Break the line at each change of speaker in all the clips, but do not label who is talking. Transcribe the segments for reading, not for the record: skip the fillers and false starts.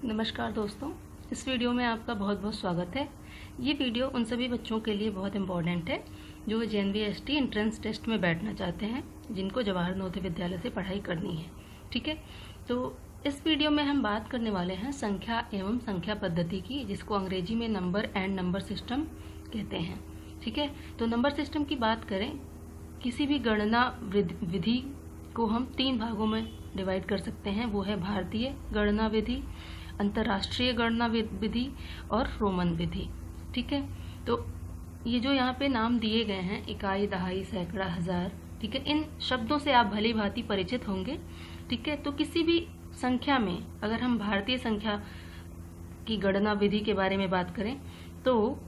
नमस्कार दोस्तों, इस वीडियो में आपका बहुत बहुत स्वागत है। ये वीडियो उन सभी बच्चों के लिए बहुत इम्पोर्टेंट है जो JNVST एंट्रेंस टेस्ट में बैठना चाहते हैं, जिनको जवाहर नवोदय विद्यालय से पढ़ाई करनी है। ठीक है, तो इस वीडियो में हम बात करने वाले हैं संख्या एवं संख्या पद्धति की, जिसको अंग्रेजी में नंबर एंड नंबर सिस्टम कहते हैं। ठीक है, तो नंबर सिस्टम की बात करें, किसी भी गणना विधि को हम 3 भागों में डिवाइड कर सकते हैं। वो है भारतीय गणना विधि, अंतर्राष्ट्रीय गणना विधि और रोमन विधि। ठीक है, तो ये जो यहाँ पे नाम दिए गए हैं, इकाई, दहाई, सैकड़ा, हजार, ठीक है, इन शब्दों से आप भली भांति परिचित होंगे। ठीक है, तो किसी भी संख्या में अगर हम भारतीय संख्या की गणना विधि के बारे में बात करें तो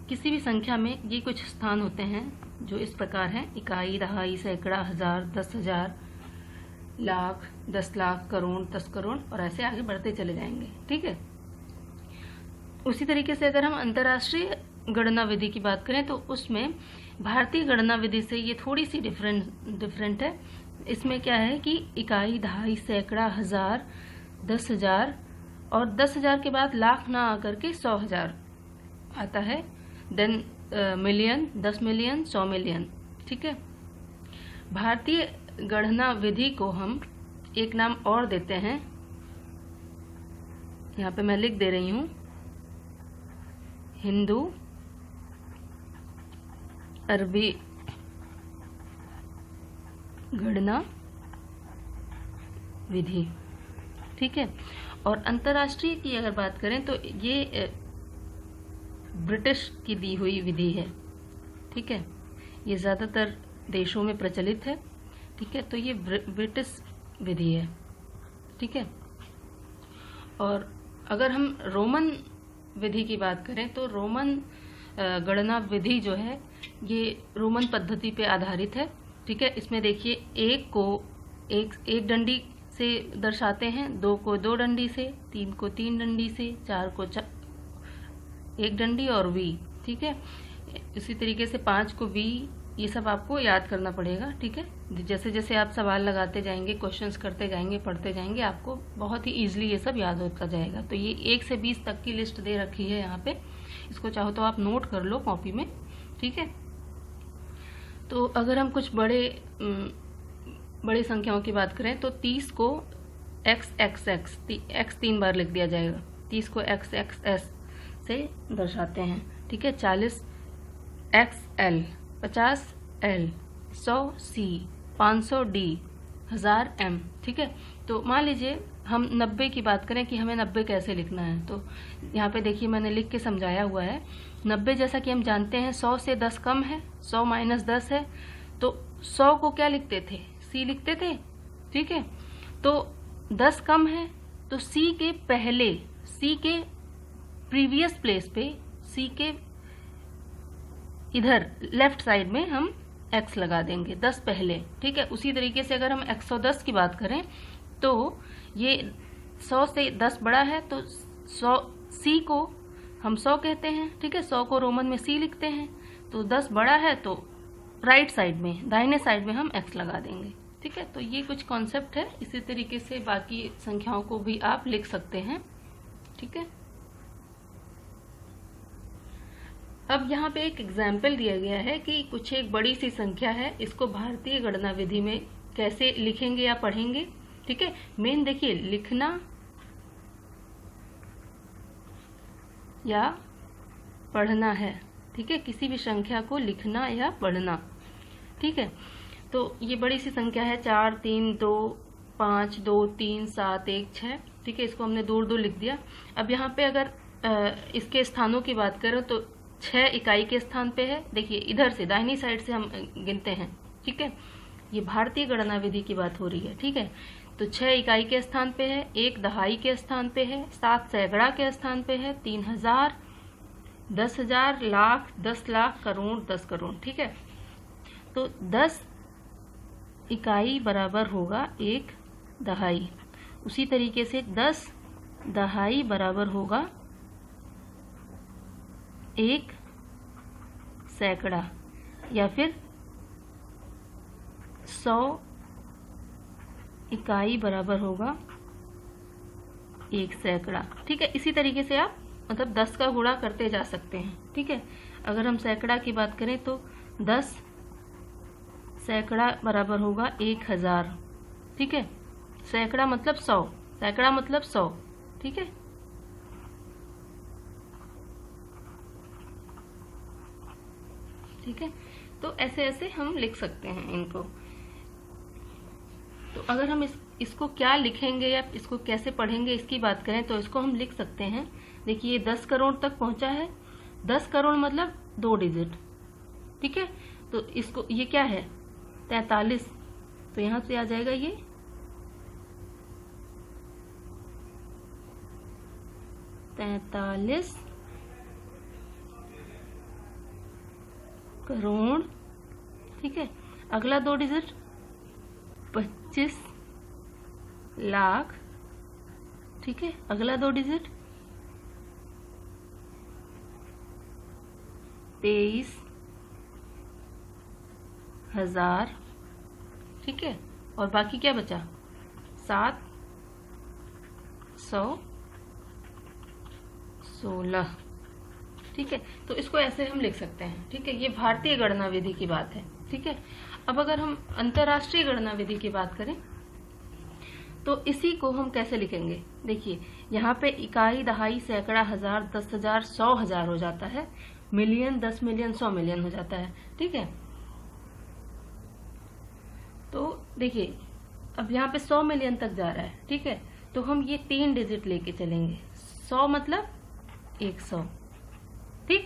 किसी भी संख्या में ये कुछ स्थान होते हैं जो इस प्रकार हैं: इकाई, दहाई, सैकड़ा, हजार, 10,000, लाख, 10 लाख, करोड़, 10 करोड़ और ऐसे आगे बढ़ते चले जाएंगे। ठीक है, उसी तरीके से अगर हम अंतर्राष्ट्रीय गणना विधि की बात करें तो उसमें भारतीय गणना विधि से ये थोड़ी सी डिफरेंट है। इसमें क्या है कि इकाई, दहाई, सैकड़ा, हजार, 10,000 और 10,000 के बाद लाख ना आकर के 100,000 आता है, देन मिलियन, 10 मिलियन, 100 मिलियन। ठीक है, भारतीय गणना विधि को हम एक नाम और देते हैं, यहाँ पे मैं लिख दे रही हूं, हिंदू अरबी गणना विधि। ठीक है, और अंतर्राष्ट्रीय की अगर बात करें तो ये ब्रिटिश की दी हुई विधि है। ठीक है, ये ज़्यादातर देशों में प्रचलित है। ठीक है, तो ये ब्रिटिश विधि है। ठीक है, और अगर हम रोमन विधि की बात करें तो रोमन गणना विधि जो है ये रोमन पद्धति पे आधारित है। ठीक है, इसमें देखिए, एक को एक डंडी से दर्शाते हैं, 2 को 2 डंडी से, 3 को 3 डंडी से, 4 को 1 डंडी और वी। ठीक है, इसी तरीके से 5 को वी। ये सब आपको याद करना पड़ेगा। ठीक है, जैसे जैसे आप सवाल लगाते जाएंगे, क्वेश्चंस करते जाएंगे, पढ़ते जाएंगे, आपको बहुत ही इजीली ये सब याद होता जाएगा। तो ये 1 से 20 तक की लिस्ट दे रखी है यहाँ पे, इसको चाहो तो आप नोट कर लो कॉपी में। ठीक है, तो अगर हम कुछ बड़ी संख्याओं की बात करें तो 30 को x 3 बार लिख दिया जाएगा, 30 को XXS से दर्शाते हैं। ठीक है, 40 XL, 50 L, 100 C, 500 D, 1000 M। ठीक है, तो मान लीजिए हम 90 की बात करें कि हमें 90 कैसे लिखना है, तो यहाँ पे देखिए मैंने लिख के समझाया हुआ है। 90 जैसा कि हम जानते हैं 100 से 10 कम है, 100 माइनस 10 है, तो 100 को क्या लिखते थे? C लिखते थे। ठीक है, तो 10 कम है तो C के पहले, C के प्रीवियस प्लेस पे, C के इधर लेफ्ट साइड में हम x लगा देंगे, 10 पहले। ठीक है, उसी तरीके से अगर हम 110 की बात करें तो ये 100 से 10 बड़ा है तो 100 C को हम 100 कहते हैं। ठीक है, 100 को रोमन में C लिखते हैं, तो 10 बड़ा है तो राइट साइड में, दाहिने साइड में हम x लगा देंगे। ठीक है, तो ये कुछ कॉन्सेप्ट है। इसी तरीके से बाकी संख्याओं को भी आप लिख सकते हैं। ठीक है, अब यहाँ पे एक एग्जाम्पल दिया गया है कि कुछ एक बड़ी सी संख्या है, इसको भारतीय गणना विधि में कैसे लिखेंगे या पढ़ेंगे। ठीक है, मेन देखिए, लिखना या पढ़ना है। ठीक है, किसी भी संख्या को लिखना या पढ़ना। ठीक है, तो ये बड़ी सी संख्या है, 4 3 2 5 2 3 7 1 6। ठीक है, इसको हमने दूर दूर लिख दिया। अब यहाँ पे अगर इसके स्थानों की बात करें तो 6 इकाई के स्थान पे है। देखिए, इधर से दाहिनी साइड से हम गिनते हैं। ठीक है, ये भारतीय गणना विधि की बात हो रही है। ठीक है, तो 6 इकाई के स्थान पे है, 1 दहाई के स्थान पे है, 7 सैकड़ा के स्थान पे है, 3,000, 10,000, लाख, 10 लाख, करोड़, 10 करोड़। ठीक है, तो 10 इकाई बराबर होगा 1 दहाई। उसी तरीके से 10 दहाई बराबर होगा 1 सैकड़ा, या फिर 100 इकाई बराबर होगा 1 सैकड़ा। ठीक है, इसी तरीके से आप मतलब 10 का गुणा करते जा सकते हैं। ठीक है, अगर हम सैकड़ा की बात करें तो 10 सैकड़ा बराबर होगा 1000। ठीक है, सैकड़ा मतलब 100, सैकड़ा मतलब 100। ठीक है, ठीक है, तो ऐसे ऐसे हम लिख सकते हैं इनको। तो अगर हम इसको क्या लिखेंगे या इसको कैसे पढ़ेंगे इसकी बात करें तो इसको हम लिख सकते हैं। देखिए 10 करोड़ तक पहुंचा है, 10 करोड़ मतलब 2 डिजिट। ठीक है, तो इसको ये क्या है 43, तो यहां से आ जाएगा ये 43 करोड़। ठीक है, अगला 2 डिजिट 25 लाख। ठीक है, अगला 2 डिजिट 23,000। ठीक है, और बाकी क्या बचा 716। ठीक है, तो इसको ऐसे हम लिख सकते हैं। ठीक है, ये भारतीय गणना विधि की बात है। ठीक है, अब अगर हम अंतर्राष्ट्रीय गणना विधि की बात करें तो इसी को हम कैसे लिखेंगे। देखिए यहाँ पे इकाई, दहाई, सैकड़ा, हजार, 10,000, 100,000 हो जाता है, मिलियन, 10 मिलियन, 100 मिलियन हो जाता है। ठीक है, तो देखिए अब यहाँ पे 100 मिलियन तक जा रहा है। ठीक है, तो हम ये 3 डिजिट लेके चलेंगे। 100 मतलब 100। ठीक,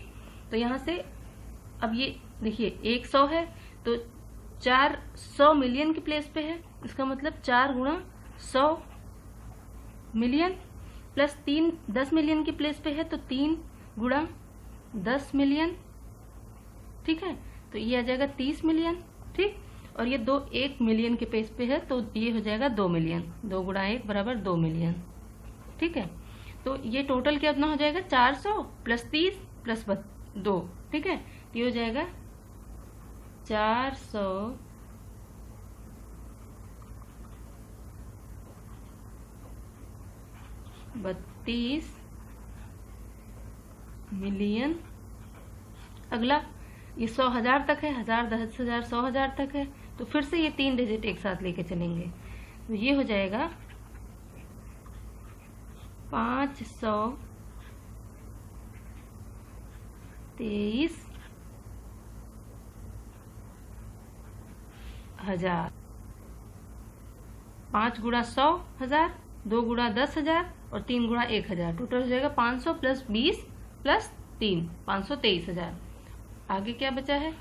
तो यहाँ से अब ये देखिए 100 है तो 400 मिलियन की प्लेस पे है, इसका मतलब 4 गुणा 100 मिलियन प्लस 3 10 मिलियन की प्लेस पे है तो 3 गुणा 10 मिलियन। ठीक है, तो ये आ जाएगा 30 मिलियन। ठीक, और ये 2 1 मिलियन के पेज पे है तो ये हो जाएगा 2 मिलियन। 2 गुणा 1 बराबर 2 मिलियन। ठीक है, तो ये टोटल कितना हो जाएगा 400 प्लस 30 प्लस 2। ठीक है, ये हो जाएगा 432 मिलियन। अगला ये 100,000 तक है, 1000, 10,000, 100,000 तक है, तो फिर से ये 3 डिजिट एक साथ लेके चलेंगे तो ये हो जाएगा 523,000। 5 गुणा 100,000, 2 गुणा 10,000 और 3 गुणा 1,000, टोटल हो जाएगा 500 प्लस 20 प्लस 3, 523,000। आगे क्या बचा है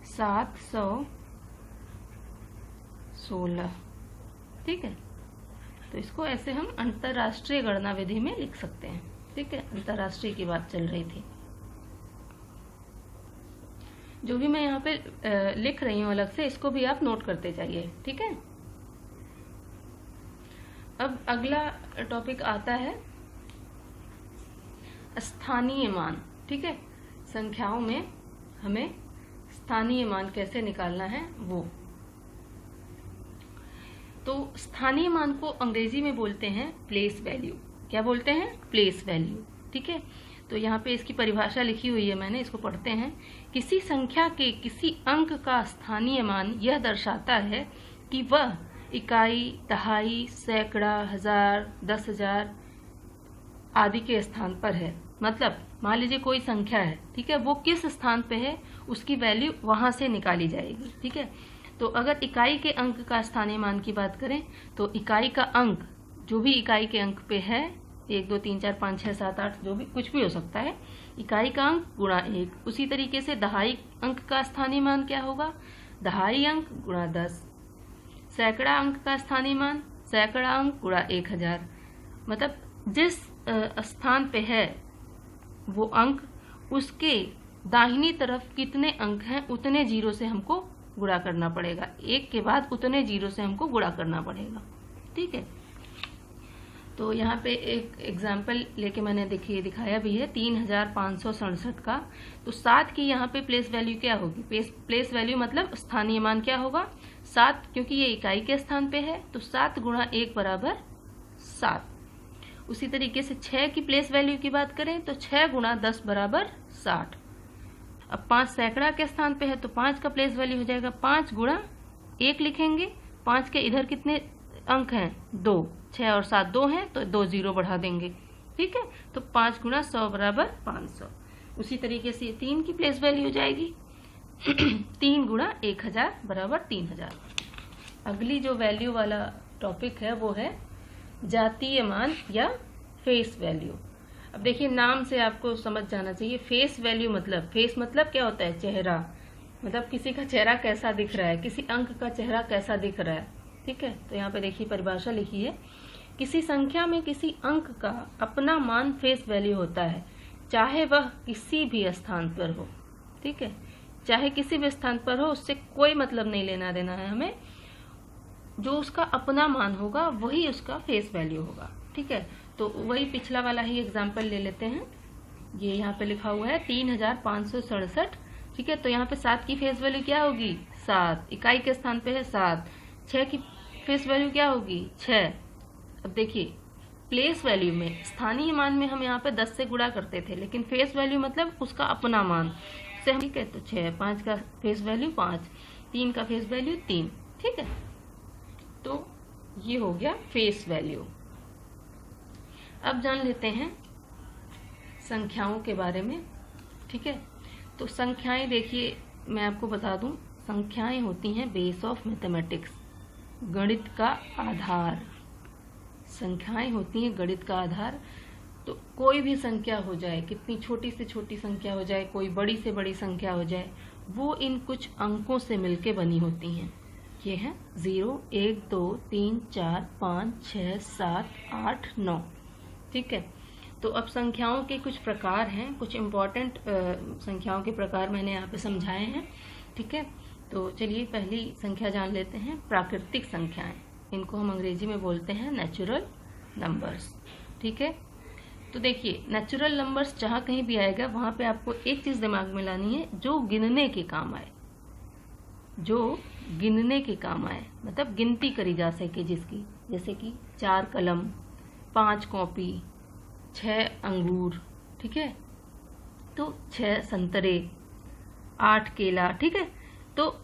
716। ठीक है, तो इसको ऐसे हम अंतर्राष्ट्रीय गणना विधि में लिख सकते हैं। ठीक है, अंतर्राष्ट्रीय की बात चल रही थी। जो भी मैं यहाँ पे लिख रही हूँ अलग से, इसको भी आप नोट करते जाइए। ठीक है, अब अगला टॉपिक आता है स्थानीय मान। ठीक है, संख्याओं में हमें स्थानीय मान कैसे निकालना है वो। तो स्थानीय मान को अंग्रेजी में बोलते हैं प्लेस वैल्यू। क्या बोलते हैं? Place value. ठीक है, तो यहाँ पे इसकी परिभाषा लिखी हुई है मैंने, इसको पढ़ते हैं। किसी संख्या के किसी अंक का स्थानीय मान यह दर्शाता है कि वह इकाई, दहाई, सैकड़ा, हजार, 10,000 आदि के स्थान पर है। मतलब मान लीजिए कोई संख्या है, ठीक है, वो किस स्थान पे है उसकी वैल्यू वहां से निकाली जाएगी। ठीक है, तो अगर इकाई के अंक का स्थानीय मान की बात करें तो इकाई का अंक जो भी इकाई के अंक पे है, 1 2 3 4 5 6 7 8 जो भी कुछ भी हो सकता है, इकाई का अंक गुणा 1। उसी तरीके से दहाई अंक का स्थानीय मान क्या होगा? दहाई अंक गुणा 10। सैकड़ा अंक का स्थानीय मान सैकड़ा अंक गुणा 1000। मतलब जिस स्थान पे है वो अंक, उसके दाहिनी तरफ कितने अंक हैं उतने जीरो से हमको गुणा करना पड़ेगा। 1 के बाद उतने जीरो से हमको गुणा करना पड़ेगा। ठीक है, तो यहाँ पे एक एग्जाम्पल लेके मैंने दिखाया भी है 3567 का। तो 7 की यहाँ पे प्लेस वैल्यू क्या होगी? प्लेस वैल्यू मतलब स्थानीय मान क्या होगा? 7, क्योंकि ये इकाई के स्थान पे है तो 7 गुणा 1 बराबर 7। उसी तरीके से 6 की प्लेस वैल्यू की बात करें तो 6 गुणा 10 बराबर 60। अब 5 सैकड़ा के स्थान पे है तो 5 का प्लेस वैल्यू हो जाएगा 5 गुणा 1 लिखेंगे। 5 के इधर कितने अंक हैं? 2। 6 और 7 2 हैं तो 2 0 बढ़ा देंगे, ठीक है। तो 5 गुणा 100 बराबर 500। उसी तरीके से 3 की प्लेस वैल्यू हो जाएगी 3 गुणा 1000 बराबर 3000। अगली जो वैल्यू वाला टॉपिक है वो है जातीय मान या फेस वैल्यू। अब देखिए नाम से आपको समझ जाना चाहिए। फेस वैल्यू मतलब, फेस मतलब क्या होता है? चेहरा, मतलब किसी का चेहरा कैसा दिख रहा है, किसी अंक का चेहरा कैसा दिख रहा है, ठीक है। तो यहाँ पे देखिए परिभाषा लिखी है, किसी संख्या में किसी अंक का अपना मान फेस वैल्यू होता है, चाहे वह किसी भी स्थान पर हो, ठीक है। चाहे किसी भी स्थान पर हो, उससे कोई मतलब नहीं लेना देना है हमें। जो उसका अपना मान होगा वही उसका फेस वैल्यू होगा, ठीक है। तो वही पिछला वाला ही एग्जाम्पल ले लेते हैं। ये यहाँ पे लिखा हुआ है 3567, ठीक है। तो यहाँ पे 7 की फेस वैल्यू क्या होगी? 7, इकाई के स्थान पे है 7। 6 की फेस वैल्यू क्या होगी? 6। अब देखिए प्लेस वैल्यू में, स्थानीय मान में हम यहाँ पे 10 से गुणा करते थे, लेकिन फेस वैल्यू मतलब उसका अपना मान से हम, ठीक है। तो 6, 5 का फेस वैल्यू 5, 3 का फेस वैल्यू 3, ठीक है। तो ये हो गया फेस वैल्यू। अब जान लेते हैं संख्याओं के बारे में, ठीक है। तो संख्याएं देखिए मैं आपको बता दूं, संख्याएं होती हैं बेस ऑफ मैथमेटिक्स, गणित का आधार। संख्याएं होती हैं गणित का आधार। तो कोई भी संख्या हो जाए, कितनी छोटी से छोटी संख्या हो जाए, कोई बड़ी से बड़ी संख्या हो जाए, वो इन कुछ अंकों से मिलके बनी होती हैं। ये है 0, 1, 2, 3, 4, 5, 6, 7, 8, 9, ठीक है। तो अब संख्याओं के कुछ प्रकार हैं, कुछ इम्पोर्टेंट संख्याओं के प्रकार मैंने यहाँ पे समझाए हैं, ठीक है। तो चलिए पहली संख्या जान लेते हैं, प्राकृतिक संख्याएं। इनको हम अंग्रेजी में बोलते हैं नेचुरल नंबर्स, ठीक है। तो देखिए नेचुरल नंबर्स जहाँ कहीं भी आएगा वहाँ पे आपको एक चीज़ दिमाग में लानी है, जो गिनने के काम आए, जो गिनने के काम आए, मतलब गिनती करी जा सके जिसकी, जैसे कि 4 कलम, 5 कॉपी, 6 अंगूर, ठीक है। तो 6 संतरे, 8 केला, ठीक है। तो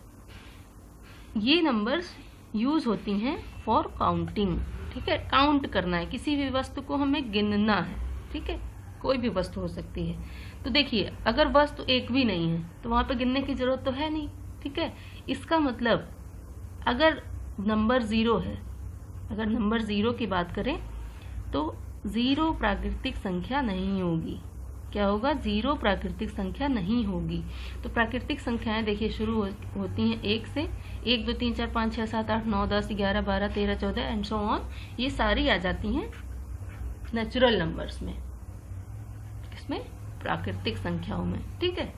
ये नंबर्स यूज होती हैं फॉर काउंटिंग, ठीक है। काउंट करना है, किसी भी वस्तु को हमें गिनना है, ठीक है। कोई भी वस्तु हो सकती है। तो देखिए अगर वस्तु एक भी नहीं है तो वहां पे गिनने की जरूरत तो है नहीं, ठीक है। इसका मतलब अगर नंबर 0 है, अगर नंबर 0 की बात करें तो 0 प्राकृतिक संख्या नहीं होगी। क्या होगा? 0 प्राकृतिक संख्या नहीं होगी। तो प्राकृतिक संख्याएं देखिए शुरू होती हैं 1 से, 1 2 3 4 5 6 7 8 9 10 11 12 13 14 एंड सो ऑन। ये सारी आ जाती हैं नेचुरल नंबर्स में, इसमें प्राकृतिक संख्याओं में, ठीक है।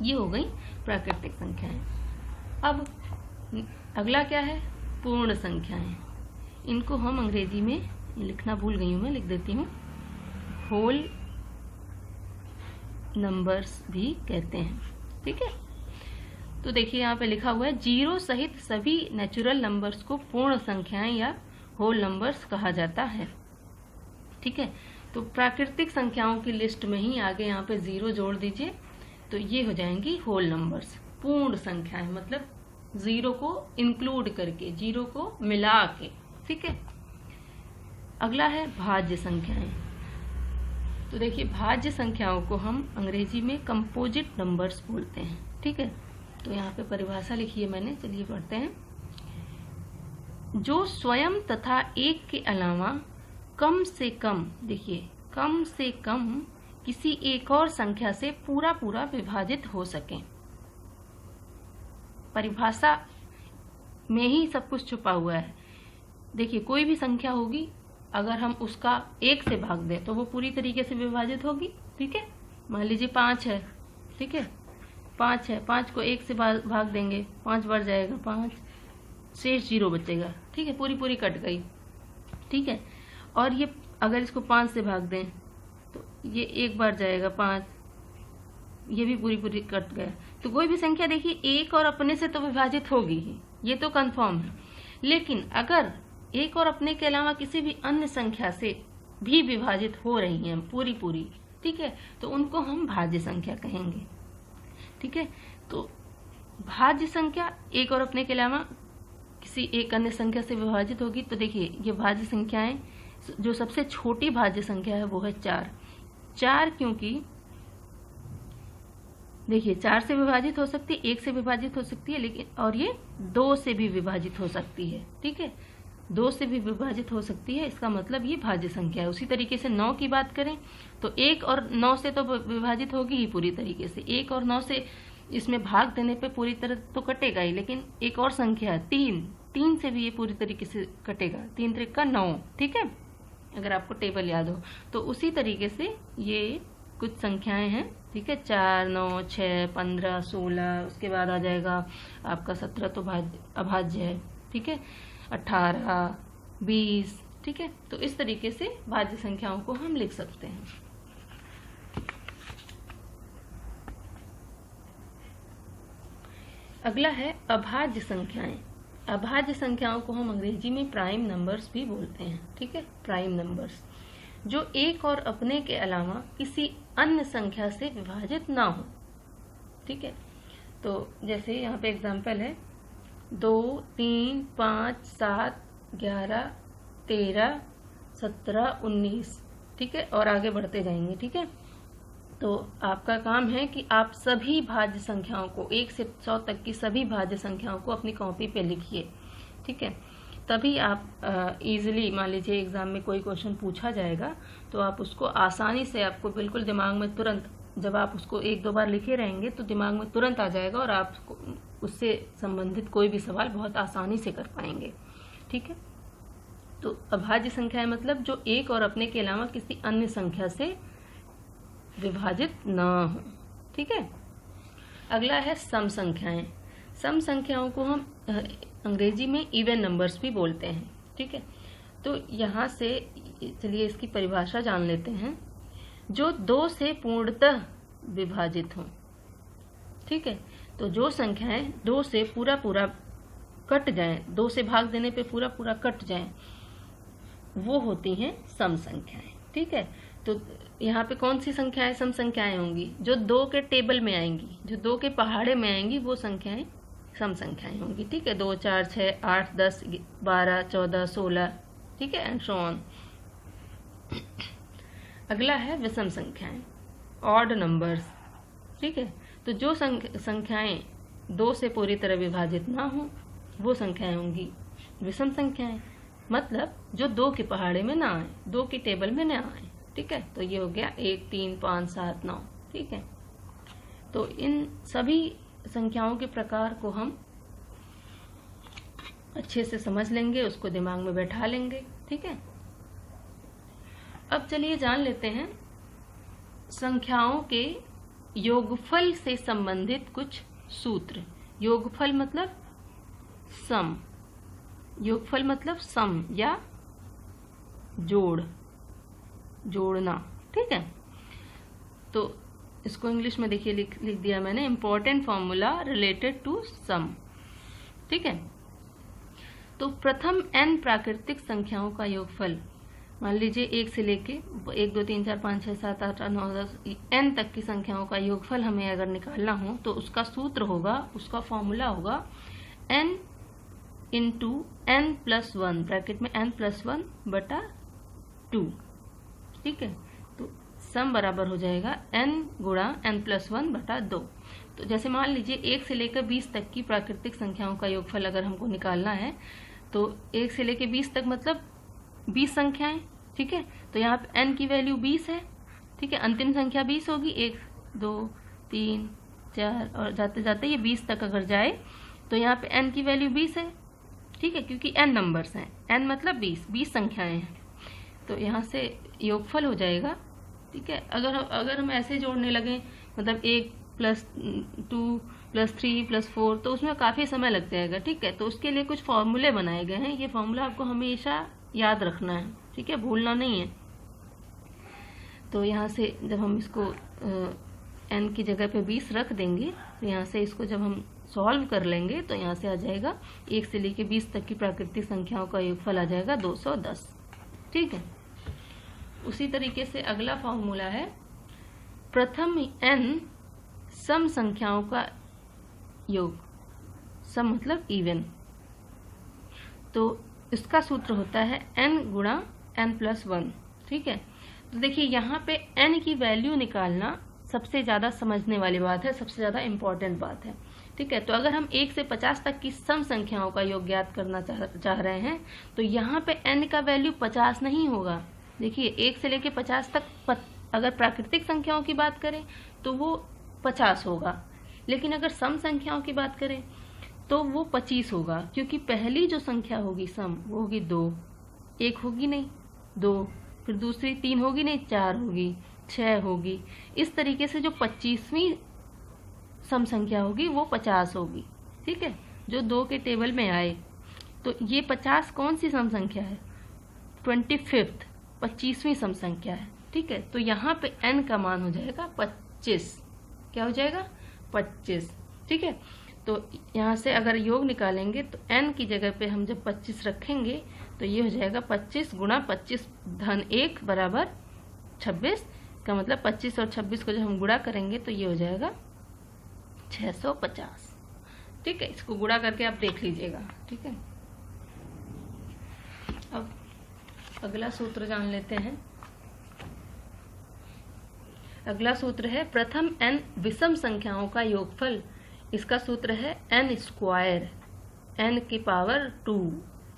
ये हो गई प्राकृतिक संख्याएं। अब अगला क्या है? पूर्ण संख्याएं। इनको हम अंग्रेजी में लिखना भूल गई हूँ, मैं लिख देती हूँ, होल नंबर्स भी कहते हैं, ठीक है। तो देखिए यहाँ पे लिखा हुआ है 0 सहित सभी नेचुरल नंबर्स को पूर्ण संख्याएं या होल नंबर्स कहा जाता है, ठीक है। तो प्राकृतिक संख्याओं की लिस्ट में ही आगे यहाँ पे 0 जोड़ दीजिए तो ये हो जाएंगी होल नंबर्स, पूर्ण संख्याएं, मतलब 0 को इंक्लूड करके, 0 को मिला के, ठीक है। अगला है भाज्य संख्याएं। तो देखिए भाज्य संख्याओं को हम अंग्रेजी में कंपोजिट नंबर्स बोलते हैं, ठीक है। तो यहाँ पे परिभाषा लिखी है मैंने, चलिए पढ़ते हैं। जो स्वयं तथा एक के अलावा कम से कम, देखिए कम से कम किसी एक और संख्या से पूरा पूरा विभाजित हो सके। परिभाषा में ही सब कुछ छुपा हुआ है। देखिए कोई भी संख्या होगी, अगर हम उसका 1 से भाग दें तो वो पूरी तरीके से विभाजित होगी, ठीक है। मान लीजिए 5 है, ठीक है, 5 है, 5 को 1 से भाग देंगे, 5 बढ़ जाएगा, 5 शेष 0 बचेगा, ठीक है, पूरी कट गई, ठीक है। और ये अगर इसको 5 से भाग दें तो ये एक बार जाएगा 5, ये भी पूरी पूरी कट गया। तो कोई भी संख्या देखिए एक और अपने से तो विभाजित होगी ही, ये तो कंफर्म है। लेकिन अगर एक और अपने के अलावा किसी भी अन्य संख्या से भी विभाजित हो रही हैं पूरी पूरी, ठीक है, तो उनको हम भाज्य संख्या कहेंगे। ठीक है, तो भाज्य संख्या एक और अपने के अलावा किसी एक अन्य संख्या से विभाजित होगी। तो देखिए ये भाज्य संख्याएं, जो सबसे छोटी भाज्य संख्या है वो है 4, क्योंकि देखिए 4 से विभाजित हो सकती है, 1 से विभाजित हो सकती है, लेकिन और ये 2 से भी विभाजित हो सकती है। ठीक है, 2 से भी विभाजित हो सकती है, इसका मतलब ये भाज्य संख्या है। उसी तरीके से 9 की बात करें तो 1 और 9 से तो विभाजित होगी ही पूरी तरीके से। 1 और 9 से इसमें भाग देने पे पूरी तरह तो कटेगा ही, लेकिन एक और संख्या है 3 से भी ये पूरी तरीके से कटेगा। 3 त्रिक का 9। ठीक है, अगर आपको टेबल याद हो तो उसी तरीके से ये कुछ संख्याएं हैं। ठीक है, 4, 9, 6, 15, 16, उसके बाद आ जाएगा आपका 17 तो अभाज्य है। ठीक है, 18, 20। ठीक है, तो इस तरीके से भाज्य संख्याओं को हम लिख सकते हैं। अगला है अभाज्य संख्याएं। अभाज्य संख्याओं को हम अंग्रेजी में प्राइम नंबर्स भी बोलते हैं। ठीक है, प्राइम नंबर्स जो एक और अपने के अलावा किसी अन्य संख्या से विभाजित ना हो। ठीक है, तो जैसे यहाँ पे एग्जांपल है 2, 3, 5, 7, 11, 13, 17, 19। ठीक है, और आगे बढ़ते जाएंगे। ठीक है, तो आपका काम है कि आप सभी भाज्य संख्याओं को 1 से 100 तक की सभी भाज्य संख्याओं को अपनी कॉपी पे लिखिए। ठीक है, तभी आप इजीली, मान लीजिए एग्जाम में कोई क्वेश्चन पूछा जाएगा तो आप उसको आसानी से, आपको बिल्कुल दिमाग में तुरंत, जब आप उसको 1-2 बार लिखे रहेंगे तो दिमाग में तुरंत आ जाएगा और आप उससे संबंधित कोई भी सवाल बहुत आसानी से कर पाएंगे। ठीक है, तो अभाज्य संख्याएं मतलब जो एक और अपने के अलावा किसी अन्य संख्या से विभाजित न हो। ठीक है, अगला है सम संख्याएं। सम संख्याओं को हम अंग्रेजी में इवन नंबर्स भी बोलते हैं। ठीक है, तो यहाँ से चलिए इसकी परिभाषा जान लेते हैं। जो 2 से पूर्णतः विभाजित हों। ठीक है, तो जो संख्याएं 2 से पूरा पूरा कट जाएं, 2 से भाग देने पे पूरा पूरा कट जाएं, वो होती हैं सम संख्याएं। ठीक है, तो यहाँ पे कौन सी संख्याएं सम संख्याएं होंगी? जो 2 के टेबल में आएंगी, जो 2 के पहाड़े में आएंगी, वो संख्याएं सम संख्याएं होंगी। ठीक है, 2, 4, 6, 8, 10, 12, 14, 16। ठीक है, एंड सो ऑन। अगला है विषम संख्याएं, ऑड नंबर्स। ठीक है, तो जो संख्याएं 2 से पूरी तरह विभाजित ना हो, वो संख्याएं होंगी विषम संख्याएं। मतलब जो 2 के पहाड़े में ना आए, 2 की टेबल में ना आए। ठीक है, तो ये हो गया 1, 3, 5, 7, 9। ठीक है, तो इन सभी संख्याओं के प्रकार को हम अच्छे से समझ लेंगे, उसको दिमाग में बैठा लेंगे। ठीक है, अब चलिए जान लेते हैं संख्याओं के योगफल से संबंधित कुछ सूत्र। योगफल मतलब सम, योगफल मतलब सम या जोड़ना। ठीक है, तो इसको इंग्लिश में देखिए लिख दिया मैंने, important formula related to some. ठीक है, तो प्रथम n प्राकृतिक संख्याओं का योगफल, मान लीजिए 1 से लेके 1, 2, 3, 4, 5, 6, 7, 8, 9, 10 n तक की संख्याओं का योगफल हमें अगर निकालना हो तो उसका सूत्र होगा, उसका फॉर्मूला होगा n इंटू n+1, ब्रैकेट में n+1/2। ठीक है, तो सम बराबर हो जाएगा n गुणा n+1/2। तो जैसे मान लीजिए 1 से लेकर 20 तक की प्राकृतिक संख्याओं का योगफल अगर हमको निकालना है तो 1 से लेकर 20 तक मतलब 20 संख्याएं। ठीक है, तो यहाँ पे n की वैल्यू 20 है। ठीक है, अंतिम संख्या 20 होगी, 1, 2, 3, 4 और जाते जाते ये 20 तक अगर जाए तो यहाँ पे n की वैल्यू 20 है। ठीक है, क्योंकि n नंबर्स हैं, n मतलब 20 संख्याएं हैं, तो यहाँ से योगफल हो जाएगा। ठीक है, अगर हम ऐसे जोड़ने लगे, मतलब 1 + 2 + 3 + 4, तो उसमें काफ़ी समय लग जाएगा। ठीक है, तो उसके लिए कुछ फॉर्मूले बनाए गए हैं। ये फॉर्मूला आपको हमेशा याद रखना है, ठीक है, भूलना नहीं है। तो यहाँ से जब हम इसको n की जगह पे 20 रख देंगे तो यहाँ से इसको जब हम सॉल्व कर लेंगे तो यहाँ से आ जाएगा 1 से लेके 20 तक की प्राकृतिक संख्याओं का योगफल आ जाएगा 210, ठीक है। उसी तरीके से अगला फॉर्मूला है प्रथम n सम संख्याओं का योग, सम मतलब इवन। तो इसका सूत्र होता है n गुणा n+1, ठीक है। तो देखिए यहाँ पे n की वैल्यू निकालना सबसे ज़्यादा समझने वाली बात है, सबसे ज़्यादा इम्पॉर्टेंट बात है, ठीक है। तो अगर हम 1 से 50 तक की सम संख्याओं का योग ज्ञात करना चाह रहे हैं तो यहाँ पे n का वैल्यू 50 नहीं होगा। देखिए 1 से लेके 50 तक अगर प्राकृतिक संख्याओं की बात करें तो वो 50 होगा, लेकिन अगर सम संख्याओं की बात करें तो वो 25 होगा, क्योंकि पहली जो संख्या होगी सम वो होगी 2, 1 होगी नहीं 2, फिर दूसरी 3 होगी नहीं 4 होगी, 6 होगी। इस तरीके से जो 25वीं सम संख्या होगी वो 50 होगी, ठीक है, जो 2 के टेबल में आए। तो ये 50 कौन सी सम संख्या है? 25वीं सम संख्या है, ठीक है। तो यहाँ पे n का मान हो जाएगा 25, क्या हो जाएगा 25, ठीक है। तो यहाँ से अगर योग निकालेंगे तो n की जगह पे हम जब 25 रखेंगे तो ये हो जाएगा 25 गुणा 25 धन 1 बराबर 26, का मतलब 25 और 26 को जब हम गुणा करेंगे तो ये हो जाएगा 650, ठीक है। इसको गुणा करके आप देख लीजिएगा, ठीक है। अब अगला सूत्र जान लेते हैं। अगला सूत्र है प्रथम n विषम संख्याओं का योगफल। इसका सूत्र है n², n की पावर 2,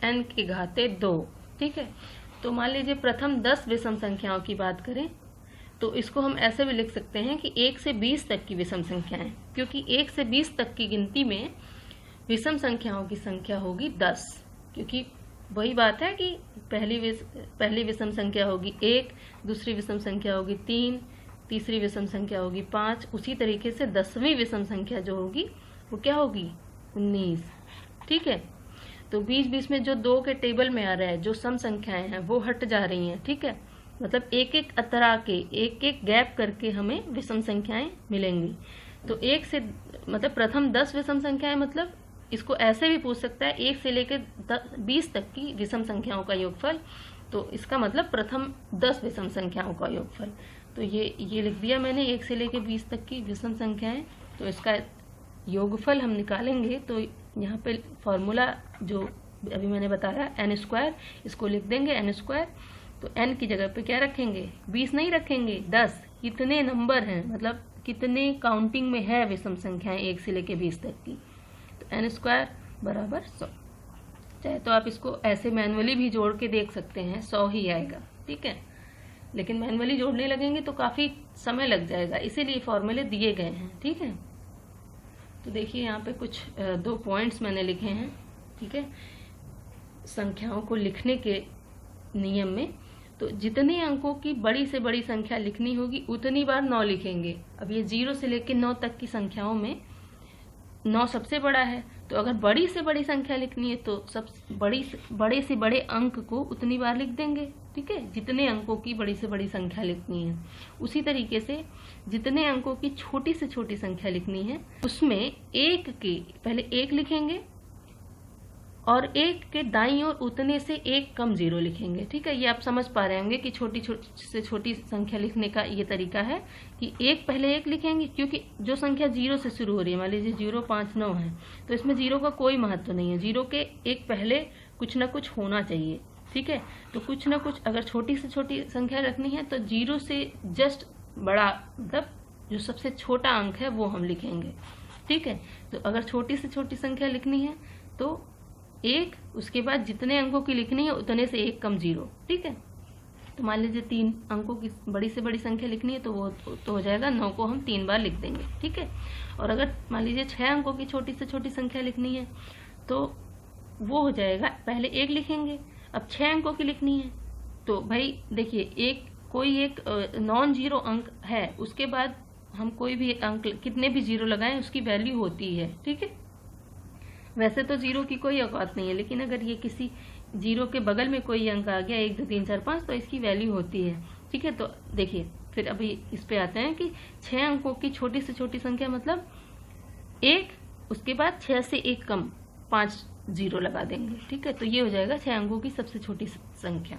n की घाते 2, ठीक है। तो मान लीजिए प्रथम 10 विषम संख्याओं की बात करें तो इसको हम ऐसे भी लिख सकते हैं कि 1 से 20 तक की विषम संख्याएं, क्योंकि 1 से 20 तक की गिनती में विषम संख्याओं की संख्या होगी 10, क्योंकि वही बात है कि पहली विषम संख्या होगी 1, दूसरी विषम संख्या होगी 3, तीसरी विषम संख्या होगी 5, उसी तरीके से 10वीं विषम संख्या जो होगी वो क्या होगी 19, ठीक है। तो बीच में जो 2 के टेबल में आ रहा है जो सम संख्याएं हैं वो हट जा रही हैं, ठीक है। मतलब एक एक अतरा के एक एक गैप करके हमें विषम संख्याएं मिलेंगी। तो 1 से मतलब प्रथम 10 विषम संख्याएं, मतलब इसको ऐसे भी पूछ सकता है 1 से लेकर 20 तक की विषम संख्याओं का योगफल। तो इसका मतलब प्रथम 10 विषम संख्याओं का योगफल। तो ये लिख दिया मैंने 1 से लेकर 20 तक की विषम संख्याएं। तो इसका योगफल हम निकालेंगे तो यहाँ पे फॉर्मूला जो अभी मैंने बताया n², इसको लिख देंगे n²। तो n की जगह पे क्या रखेंगे 20 नहीं रखेंगे 10। कितने नंबर हैं, मतलब कितने काउंटिंग में है विषम संख्याएं 1 से लेकर 20 तक की। तो n² बराबर 100। चाहे तो आप इसको ऐसे मैनुअली भी जोड़ के देख सकते हैं, 100 ही आएगा, ठीक है। लेकिन मैनुअली जोड़ने लगेंगे तो काफ़ी समय लग जाएगा, इसीलिए फॉर्मूले दिए गए हैं, ठीक है। तो देखिए यहाँ पे कुछ 2 पॉइंट्स मैंने लिखे हैं, ठीक है, संख्याओं को लिखने के नियम में। तो जितने अंकों की बड़ी से बड़ी संख्या लिखनी होगी उतनी बार 9 लिखेंगे। अब ये 0 से लेकर 9 तक की संख्याओं में 9 सबसे बड़ा है, तो अगर बड़ी से बड़ी संख्या लिखनी है तो बड़े से बड़े अंक को उतनी बार लिख देंगे, ठीक है, जितने अंकों की बड़ी से बड़ी संख्या लिखनी है। उसी तरीके से जितने अंकों की छोटी से छोटी संख्या लिखनी है उसमें 1 के पहले 1 लिखेंगे और 1 के दाईं ओर उतने से 1 कम 0 लिखेंगे, ठीक है। ये आप समझ पा रहे होंगे कि छोटी से छोटी संख्या लिखने का ये तरीका है कि 1 पहले 1 लिखेंगे, क्योंकि जो संख्या 0 से शुरू हो रही है, मान लीजिए 0, 5, 9 है, तो इसमें 0 का कोई महत्व नहीं है। 0 के एक पहले कुछ ना कुछ होना चाहिए, ठीक है। तो कुछ ना कुछ अगर छोटी से छोटी संख्या रखनी है तो 0 से जस्ट बड़ा, मतलब जो सबसे छोटा अंक है वो हम लिखेंगे, ठीक है। तो अगर छोटी से छोटी संख्या लिखनी है तो 1, उसके बाद जितने अंकों की लिखनी है उतने से 1 कम 0, ठीक है। तो मान लीजिए 3 अंकों की बड़ी से बड़ी संख्या लिखनी है तो वो तो हो जाएगा 9 को हम 3 बार लिख देंगे, ठीक है। और अगर मान लीजिए 6 अंकों की छोटी से छोटी संख्या लिखनी है तो वो हो जाएगा पहले 1 लिखेंगे, अब 6 अंकों की लिखनी है तो भाई देखिए कोई एक नॉन जीरो अंक है, उसके बाद हम कोई भी अंक कितने भी 0 लगाएं उसकी वैल्यू होती है, ठीक है। वैसे तो 0 की कोई औकात नहीं है, लेकिन अगर ये किसी जीरो के बगल में कोई अंक आ गया 1 2 3 4 5 तो इसकी वैल्यू होती है। ठीक है, तो देखिए फिर अभी इस पे आते हैं कि 6 अंकों की छोटी से छोटी संख्या मतलब 1, उसके बाद 6 से 1 कम 5 जीरो लगा देंगे। ठीक है, तो ये हो जाएगा 6 अंकों की सबसे छोटी संख्या।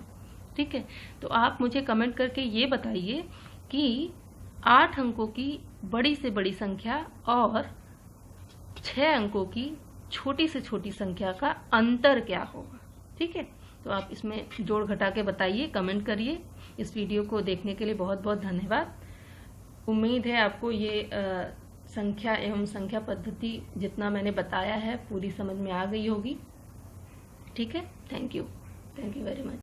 ठीक है, तो आप मुझे कमेंट करके ये बताइए कि 8 अंकों की बड़ी से बड़ी संख्या और 6 अंकों की छोटी से छोटी संख्या का अंतर क्या होगा। ठीक है, तो आप इसमें जोड़ घटा के बताइए, कमेंट करिए। इस वीडियो को देखने के लिए बहुत बहुत धन्यवाद। उम्मीद है आपको ये संख्या एवं संख्या पद्धति जितना मैंने बताया है पूरी समझ में आ गई होगी। ठीक है, थैंक यू वेरी मच।